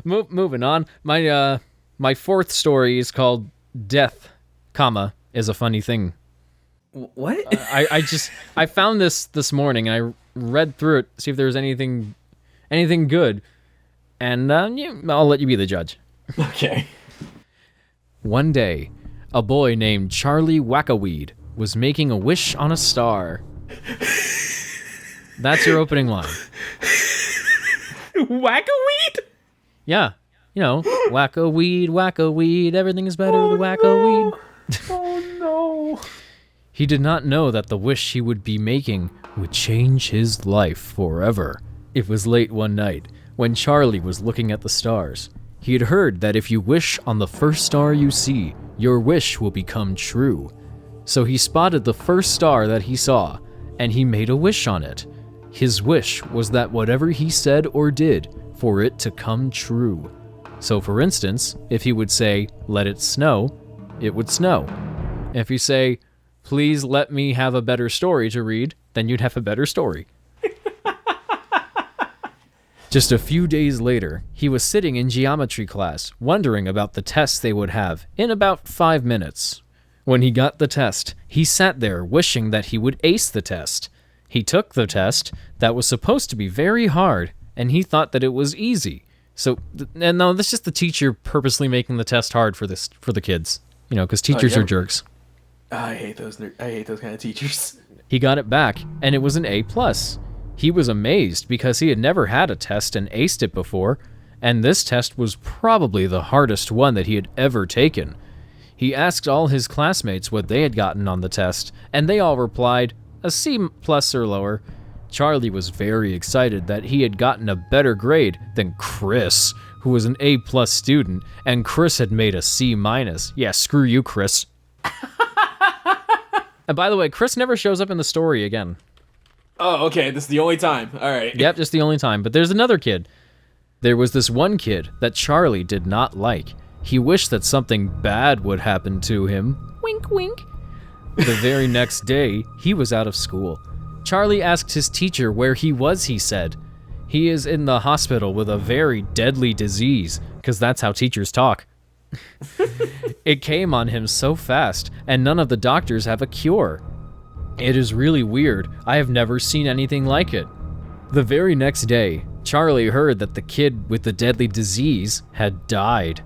Moving on. My fourth story is called Death, is a funny thing. What? I found this morning and I read through it to see if there was anything good, and I'll let you be the judge. Okay. One day, a boy named Charlie WACKAWEED was making a wish on a star. That's your opening line. WACKAWEED? Yeah. WACKAWEED, everything is better with WACKAWEED. Oh no. He did not know that the wish he would be making would change his life forever. It was late one night, when Charlie was looking at the stars. He had heard that if you wish on the first star you see, your wish will become true. So he spotted the first star that he saw, and he made a wish on it. His wish was that whatever he said or did, for it to come true. So for instance, if he would say, "Let it snow," it would snow. If you say, "Please let me have a better story to read," then you'd have a better story. Just a few days later, he was sitting in geometry class, wondering about the test they would have in about 5 minutes. When he got the test, he sat there wishing that he would ace the test. He took the test that was supposed to be very hard, and he thought that it was easy. So, and no, that's just the teacher purposely making the test hard for the kids. Because teachers are jerks. I hate those kind of teachers. He got it back, and it was an A+. He was amazed because he had never had a test and aced it before, and this test was probably the hardest one that he had ever taken. He asked all his classmates what they had gotten on the test, and they all replied, a C+ or lower. Charlie was very excited that he had gotten a better grade than Chris, who was an A+ student, and Chris had made a C-. Yeah, screw you, Chris. And by the way, Chris never shows up in the story again. Oh, okay, this is the only time. All right. Yep, just the only time. But there's another kid. There was this one kid that Charlie did not like. He wished that something bad would happen to him. Wink, wink. The very next day, he was out of school. Charlie asked his teacher where he was, he said. He is in the hospital with a very deadly disease, because that's how teachers talk. It came on him so fast, and none of the doctors have a cure. It is really weird. I have never seen anything like it. The very next day, Charlie heard that the kid with the deadly disease had died.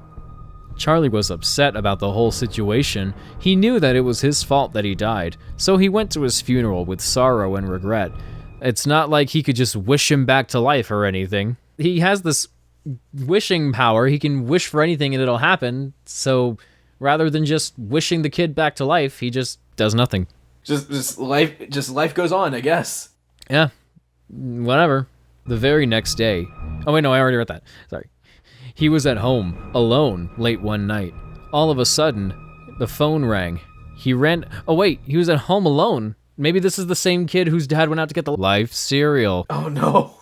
Charlie was upset about the whole situation. He knew that it was his fault that he died, so he went to his funeral with sorrow and regret. It's not like he could just wish him back to life or anything. He has this wishing power. He can wish for anything and it'll happen, so rather than just wishing the kid back to life, he just does nothing. Just life goes on, I guess. Yeah, whatever. The very next day... Oh wait, no, I already read that. Sorry. He was at home, alone, late one night. All of a sudden, the phone rang. He ran... Oh wait, he was at home alone. Maybe this is the same kid whose dad went out to get the life cereal. Oh no.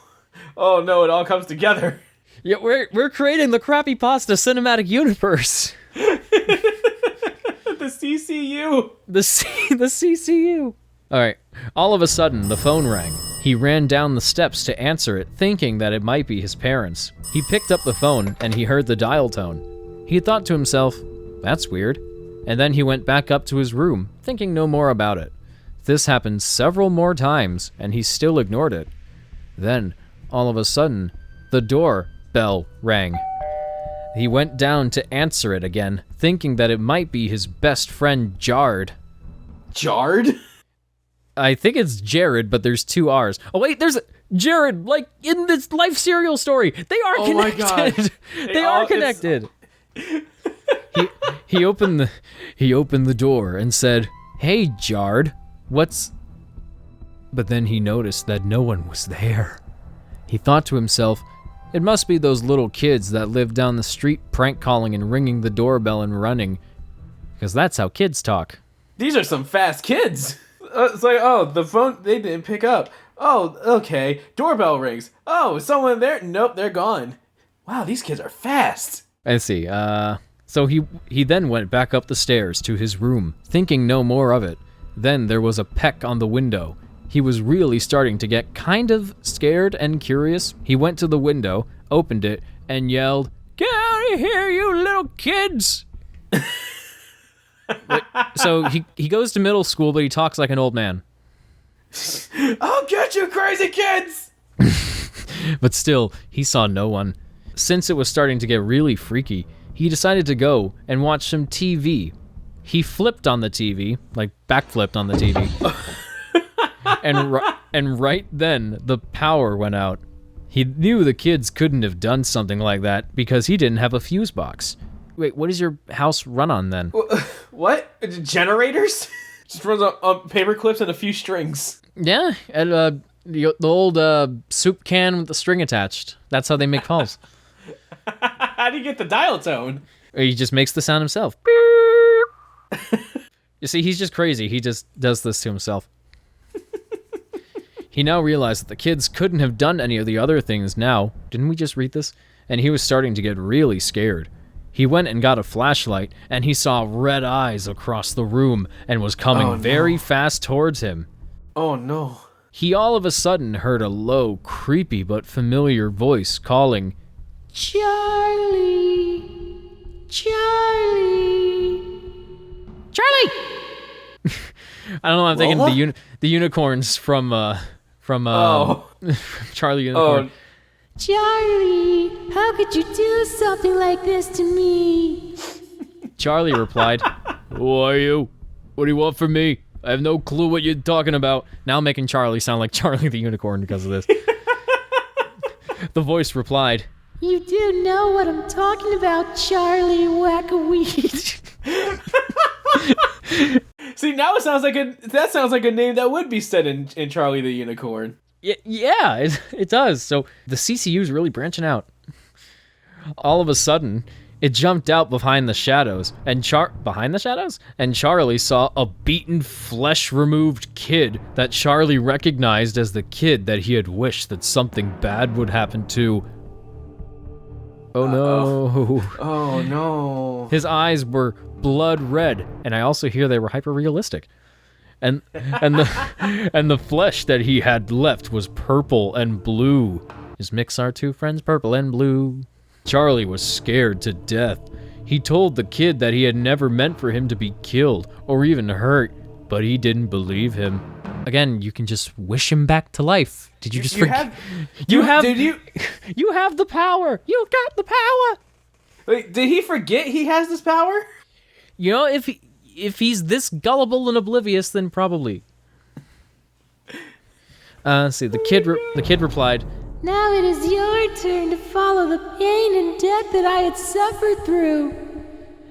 Oh no, it all comes together. Yeah, we're creating the Crappypasta cinematic universe. The CCU. The CCU. All right. All of a sudden, the phone rang. He ran down the steps to answer it, thinking that it might be his parents. He picked up the phone, and he heard the dial tone. He thought to himself, that's weird. And then he went back up to his room, thinking no more about it. This happened several more times, and he still ignored it. Then, all of a sudden, the doorbell rang. He went down to answer it again, thinking that it might be his best friend, Jard. Jard? I think it's Jared, but there's 2 R's. Oh wait, there's Jared, like in this life cereal story. They are connected. My God. They are connected. He opened the door and said, "Hey, Jard, what's..." But then he noticed that no one was there. He thought to himself, it must be those little kids that live down the street prank calling and ringing the doorbell and running. Because that's how kids talk. These are some fast kids. It's like, oh, the phone, they didn't pick up. Oh, okay. Doorbell rings. Oh, is someone there? Nope, they're gone. Wow, these kids are fast. I see. So he then went back up the stairs to his room, thinking no more of it. Then there was a peck on the window. he was really starting to get kind of scared and curious. He went to the window, opened it, and yelled, "Get out of here, you little kids!" So he goes to middle school, but he talks like an old man. I'll get you, crazy kids! But still, he saw no one. Since it was starting to get really freaky, he decided to go and watch some TV. He flipped on the TV, like backflipped on the TV. and right then, the power went out. He knew the kids couldn't have done something like that because he didn't have a fuse box. Wait, what does your house run on then? What? Generators? Just runs on paper clips and a few strings. Yeah, and the old soup can with the string attached. That's how they make calls. How do you get the dial tone? Or he just makes the sound himself. You see, he's just crazy. He just does this to himself. He now realized that the kids couldn't have done any of the other things now. Didn't we just read this? And he was starting to get really scared. He went and got a flashlight, and he saw red eyes across the room and was coming very fast towards him. Oh, no. He all of a sudden heard a low, creepy but familiar voice calling, "Charlie! Charlie! Charlie!" I don't know, I'm thinking the unicorns from Charlie Unicorn. Oh. Charlie, how could you do something like this to me? Charlie replied, "Who are you? What do you want from me? I have no clue what you're talking about." Now I'm making Charlie sound like Charlie the Unicorn because of this. The voice replied, "You do know what I'm talking about, Charlie WACKAWEED." See, now that sounds like a name that would be said in Charlie the Unicorn. Yeah, it does. So the CCU's really branching out. All of a sudden, it jumped out behind the shadows, and Charlie saw a beaten, flesh-removed kid that Charlie recognized as the kid that he had wished that something bad would happen to. Oh no. Oh no. His eyes were blood red, and I also hear they were hyper-realistic. And the flesh that he had left was purple and blue. His mix our two friends, purple and blue. Charlie was scared to death. He told the kid that he had never meant for him to be killed or even hurt, but he didn't believe him. Again, you can just wish him back to life. Did you just forget? You have the power. You've got the power. Wait, did he forget he has this power? You know, if he's this gullible and oblivious, then probably. See, the kid replied, "Now it is your turn to follow the pain and death that I had suffered through."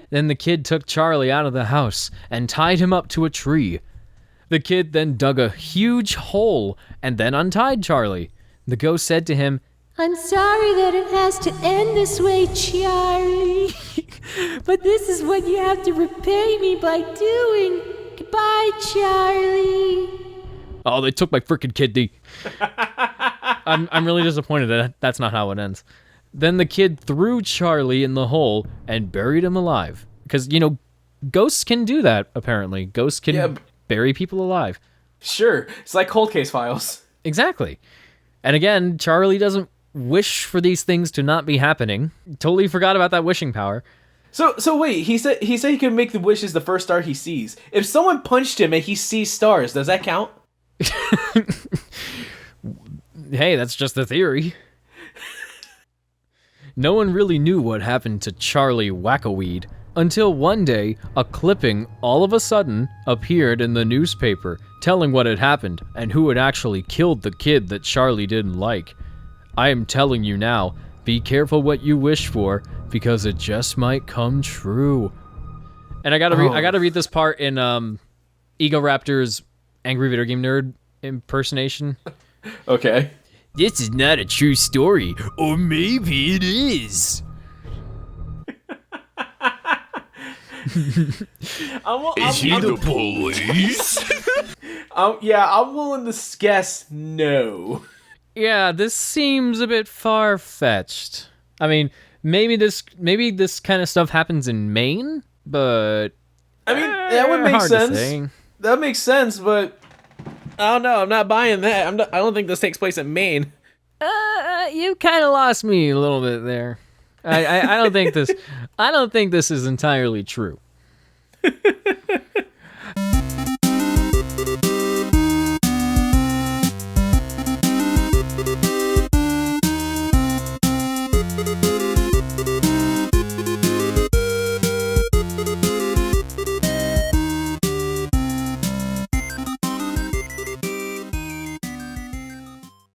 Then the kid took Charlie out of the house and tied him up to a tree. The kid then dug a huge hole and then untied Charlie. The ghost said to him, "I'm sorry that it has to end this way, Charlie. But this is what you have to repay me by doing. Goodbye, Charlie." "Oh, they took my frickin' kidney." I'm really disappointed that that's not how it ends. Then the kid threw Charlie in the hole and buried him alive. Because, you know, ghosts can do that, apparently. Ghosts can bury people alive. Sure. It's like Cold Case Files. Exactly. And again, Charlie doesn't wish for these things to not be happening. Totally forgot about that wishing power. So wait, he said he could make the wishes the first star he sees. If someone punched him and he sees stars, does that count? Hey, that's just the theory. No one really knew what happened to Charlie WACKAWEED until one day a clipping all of a sudden appeared in the newspaper telling what had happened and who had actually killed the kid that Charlie didn't like. I am telling you now, be careful what you wish for because it just might come true. And I gotta read this part in Ego Raptor's Angry Video Game Nerd impersonation. Okay. "This is not a true story, or maybe it is." Is he the police? I'm willing to guess no. Yeah, this seems a bit far-fetched. I mean, maybe this kind of stuff happens in Maine, but I mean, that would make hard to sense. say. That makes sense, but I don't know. I'm not buying that. I don't think this takes place in Maine. You kind of lost me a little bit there. I don't think this. I don't think this is entirely true.